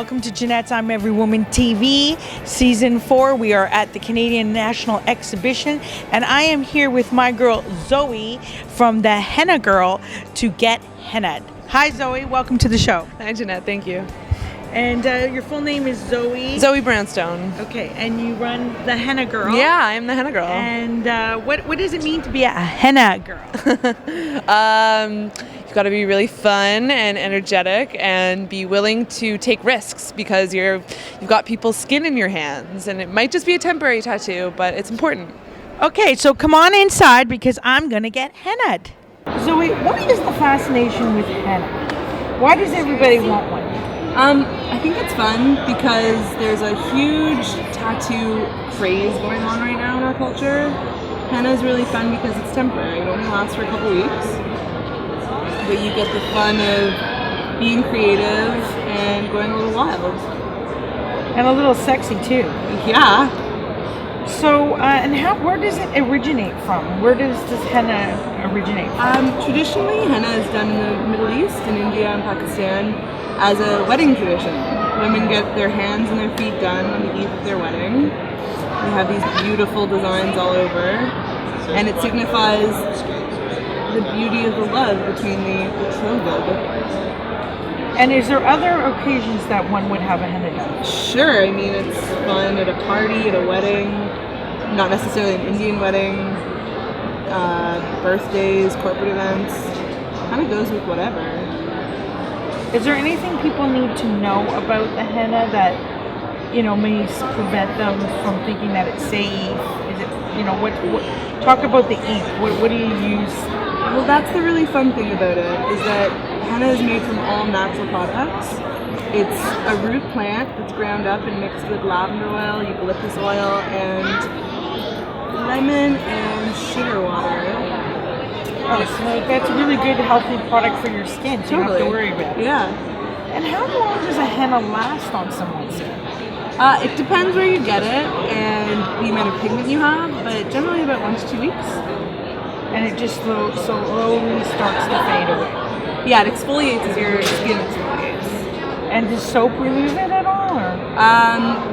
welcome to Janette's I'm Every Woman TV, Season 4. We are at the Canadian National Exhibition, and I am here with my girl Zoe from the Henna Girl to get Hennaed. Hi Zoe, welcome to the show. Hi Janette, thank you. And your full name is Zoe? Zoe Brownstone. Okay, and you run the Henna Girl? Yeah, I'm the Henna Girl. And what does it mean to be a Henna Girl? You've got to be really fun and energetic and be willing to take risks because you've got people's skin in your hands, and it might just be a temporary tattoo, but it's important. Okay, so come on inside because I'm going to get hennaed. Zoe, what is the fascination with henna? Why does everybody want one? I think it's fun because there's a huge tattoo craze going on right now in our culture. Henna is really fun because it's temporary. It only lasts for a couple weeks. But you get the fun of being creative and going a little wild. And a little sexy too. Yeah. So, where does it originate from? Where does henna originate from? Traditionally, henna is done in the Middle East, in India and Pakistan, as a wedding tradition. Women get their hands and their feet done on the eve of their wedding. We have these beautiful designs all over, and it signifies the beauty of the love between the betrothed. And is there other occasions that one would have a henna done? Sure, I mean it's fun at a party, at a wedding, not necessarily an Indian wedding, birthdays, corporate events, kind of goes with whatever. Is there anything people need to know about the henna that, may prevent them from thinking that it's safe? Is it, what talk about the ink, what do you use? Well, that's the really fun thing about it, is that henna is made from all natural products. It's a root plant that's ground up and mixed with lavender oil, eucalyptus oil, and lemon and sugar water. Oh, so that's a really good, healthy product for your skin, so you don't have to worry about it. Yeah. And how long does a henna last on someone's skin? It depends where you get it and the amount of pigment you have, but generally about 1 to 2 weeks. And it just slowly starts to fade away. Yeah, it exfoliates as your skin exfoliates. And does soap remove it at all? Or?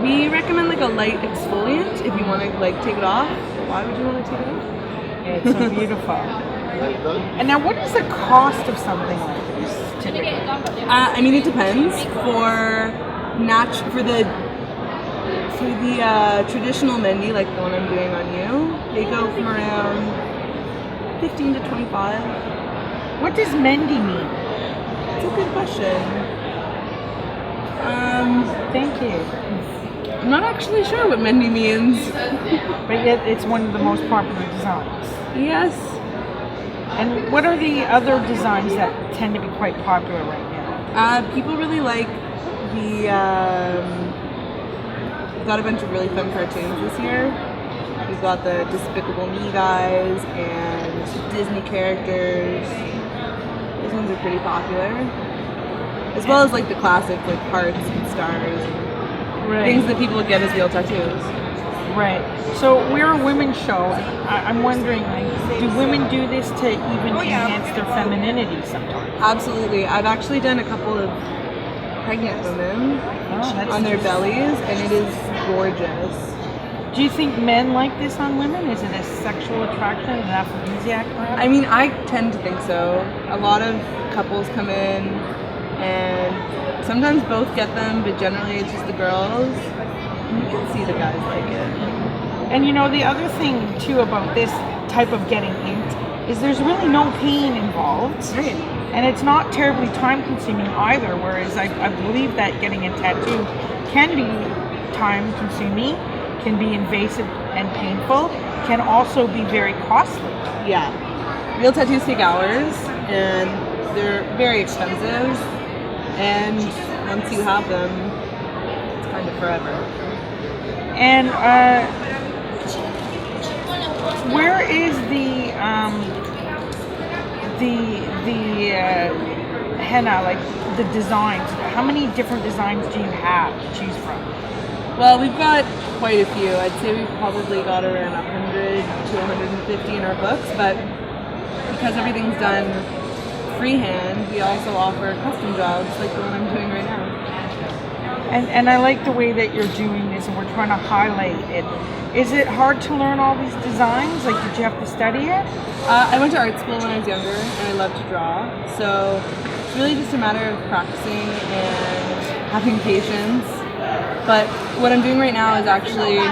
We recommend like a light exfoliant if you want to take it off. Why would you want to take it off? Yeah, it's so beautiful. And now, what is the cost of something like this typically? It depends. For the traditional mehndi, like the one I'm doing on you, they go from around 15 to 25. What does mehndi mean? That's a good question. Thank you. I'm not actually sure what mehndi means. But yet it's one of the most popular designs. Yes. And what are the other designs that tend to be quite popular right now? People really like we've got a bunch of really fun cartoons this year. We've got the Despicable Me guys and Disney characters. Those ones are pretty popular. As well as the classic hearts and stars and things that people get as real tattoos. Right. So we're a women's show. I'm wondering, do women do this to even enhance their femininity sometimes? Absolutely. I've actually done a couple of pregnant women on their bellies, and it is gorgeous. Do you think men like this on women? Is it a sexual attraction, an aphrodisiac? I tend to think so. A lot of couples come in, and sometimes both get them, but generally it's just the girls. You can see the guys like it. And the other thing too about this type of getting inked is there's really no pain involved. Right. And it's not terribly time consuming either, whereas I believe that getting a tattoo can be time consuming, can be invasive and painful, can also be very costly. Yeah. Real tattoos take hours and they're very expensive, and once you have them, it's kind of forever. And where is the henna, the designs? How many different designs do you have to choose from? Well, we've got quite a few. I'd say we've probably got around 100 to 150 in our books, but because everything's done freehand, we also offer custom jobs like the one I'm doing right now. And I like the way that you're doing this, and we're trying to highlight it. Is it hard to learn all these designs? Like, did you have to study it? I went to art school when I was younger, and I love to draw. So it's really just a matter of practicing and having patience. But what I'm doing right now is actually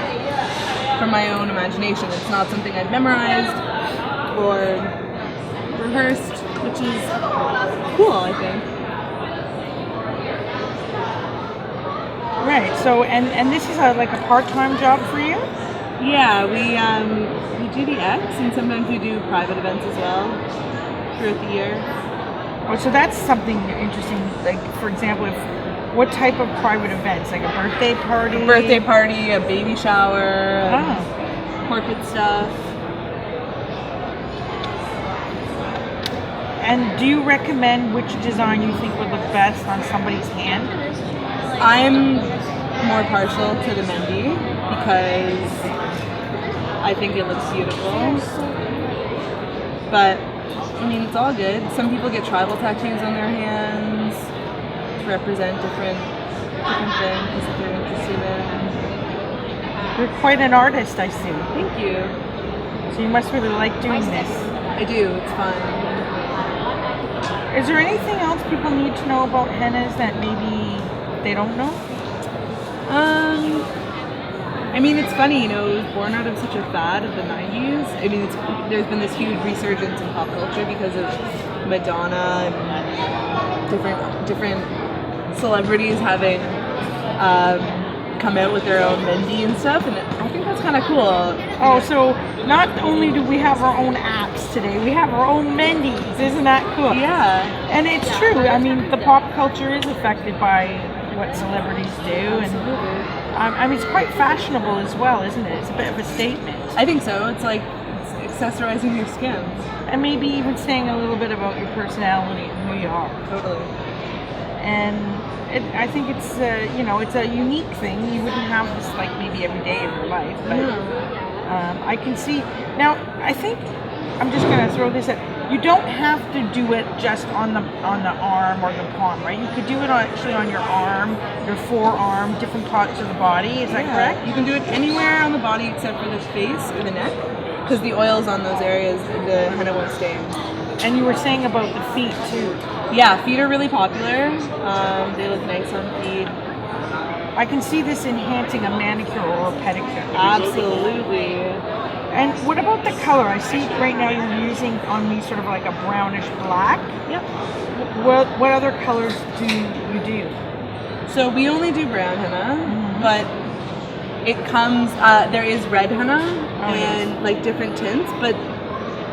from my own imagination. It's not something I've memorized or rehearsed, which is cool, I think. Right. So, and this is like a part-time job for you? Yeah, we do the X, and sometimes we do private events as well throughout the year. Oh, so that's something interesting. Like, for example, what type of private events? Like a birthday party? A birthday party, a baby shower, corporate stuff. And do you recommend which design you think would look best on somebody's hand? I'm more partial to the Mendy because I think it looks beautiful. But I mean, it's all good. Some people get tribal tattoos on their hands to represent different things that they're interested in. You're quite an artist, I see. Thank you. So you must really like doing this. I do. It's fun. Is there anything else people need to know about hennas that maybe they don't know? I mean, it's funny, you know, it was born out of such a fad of the 90s. I mean, there's been this huge resurgence in pop culture because of Madonna and different celebrities having come out with their own Mendy and stuff, and I think that's kind of cool. Oh, so not only do we have our own apps today, we have our own Mendys. Isn't that cool? Yeah. And it's true. I mean, the pop culture is affected by what celebrities do, and I mean, it's quite fashionable as well, isn't it? It's a bit of a statement. I think so. It's like accessorizing your skin. And maybe even saying a little bit about your personality and who you are. Totally. And I think it's, it's a unique thing. You wouldn't have this like maybe every day of your life. But I can see. Now, I think I'm just going to throw this at. You don't have to do it just on the arm or the palm, right? You could do it actually on your arm, your forearm, different parts of the body. Is that correct? You can do it anywhere on the body except for the face or the neck, because the oils on those areas, the henna won't stain. And you were saying about the feet too. Yeah, feet are really popular. They look nice on feet. I can see this enhancing a manicure or a pedicure. Absolutely. And what about the color? I see right now you're using on me sort of like a brownish black. Yep. What other colors do you do? So we only do brown henna, but it comes, there is red henna and like different tints, but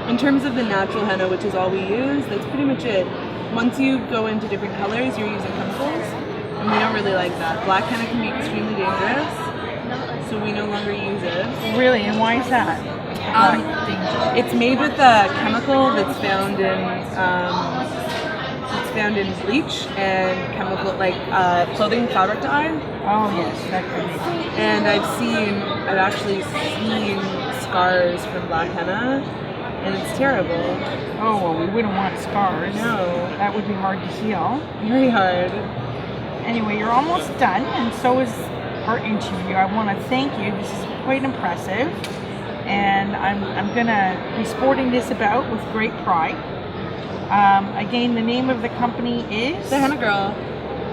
in terms of the natural henna, which is all we use, that's pretty much it. Once you go into different colors, you're using chemicals, and we don't really like that. Black henna can be extremely dangerous, so we no longer use it. Really? And why is that? It's made with a chemical that's found in bleach and chemical like clothing fabric dye. Oh yes, that could be. And I've actually seen scars from black henna, and it's terrible. Oh well, we wouldn't want scars. No, that would be hard to heal. Very hard. Anyway, you're almost done, and so is our interview. I want to thank you. This is quite impressive, and I'm gonna be sporting this about with great pride. Again, the name of the company is The Henna Girl.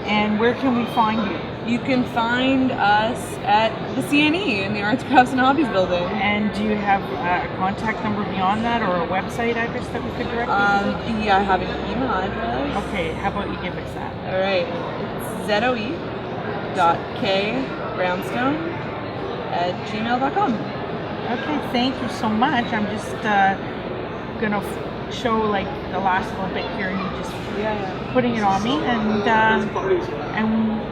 And where can we find you? You can find us at the CNE in the Arts, Crafts, and Hobbies building. And do you have a contact number beyond that, or a website address that we could direct you? Yeah, I have an email address. Okay, how about you give us that? All right, it's zoe.kbrownstone@gmail.com. Okay, thank you so much. I'm just gonna show like the last little bit here, and you just putting it on me, and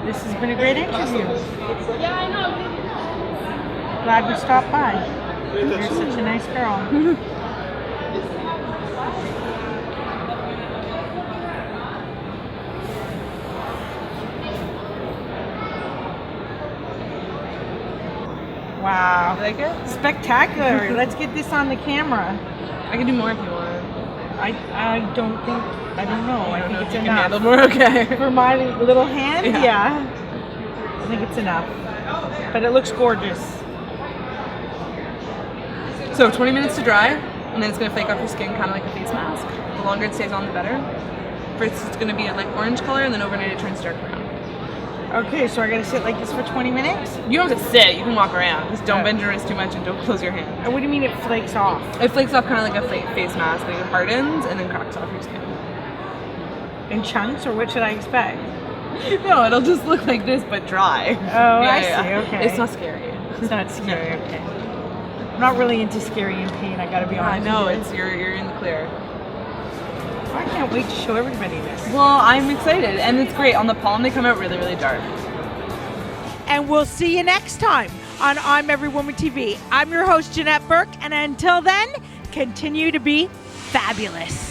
this has been a great interview. Glad we stopped by. You're such a nice girl. Wow. You like it? Spectacular. Let's get this on the camera. I can do more if you want. I don't think, I don't know. I think it's You can enough. handle more, okay. For my little hand, yeah. think it's enough. But it looks gorgeous. So 20 minutes to dry, and then it's gonna flake off your skin, kind of like a face mask. The longer it stays on, the better. First, it's gonna be a like orange color, and then overnight it turns dark brown. Okay, so I gotta sit like this for 20 minutes? You don't have to sit, you can walk around. Just don't bend your wrist too much and don't close your hand. And what do you mean it flakes off? It flakes off kind of like a face mask, like it hardens and then cracks off your skin. In chunks, or what should I expect? No, it'll just look like this, but dry. Oh, I see, okay. It's not scary. It's not scary, okay. I'm not really into scary and pain, I gotta be I honest. know, with you. it's you're in the clear. I can't wait to show everybody this. Well, I'm excited, and it's great. On the palm, they come out really, really dark. And we'll see you next time on I'm Every Woman TV. I'm your host, Janette Burke, and until then, continue to be fabulous.